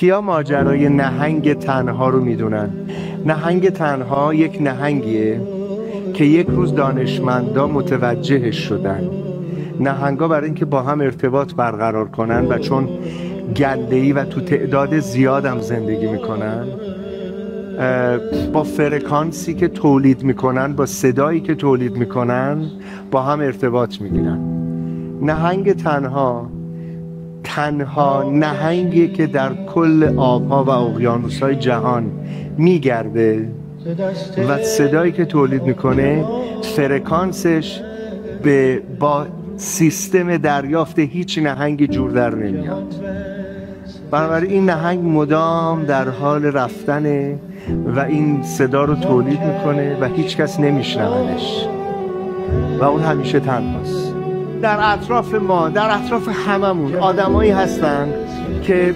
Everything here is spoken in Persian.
کیا ماجرای نهنگ تنها رو میدونن؟ نهنگ تنها یک نهنگیه که یک روز دانشمندا متوجهش شدن. نهنگا برای اینکه با هم ارتباط برقرار کنن و چون گله‌ای و تو تعداد زیاد هم زندگی میکنن، با فرکانسی که تولید میکنن، با صدایی که تولید میکنن با هم ارتباط میگیرن. نهنگ تنها نهنگی که در کل آبها و اقیانوس‌های جهان میگرده و صدایی که تولید میکنه فرکانسش با سیستم دریافت هیچ نهنگی جور در نمیاد. بنابراین این نهنگ مدام در حال رفتنه و این صدا رو تولید میکنه و هیچ کس نمیشنوندش و اون همیشه تنهاست. در اطراف ما، در اطراف هممون آدمایی هستن که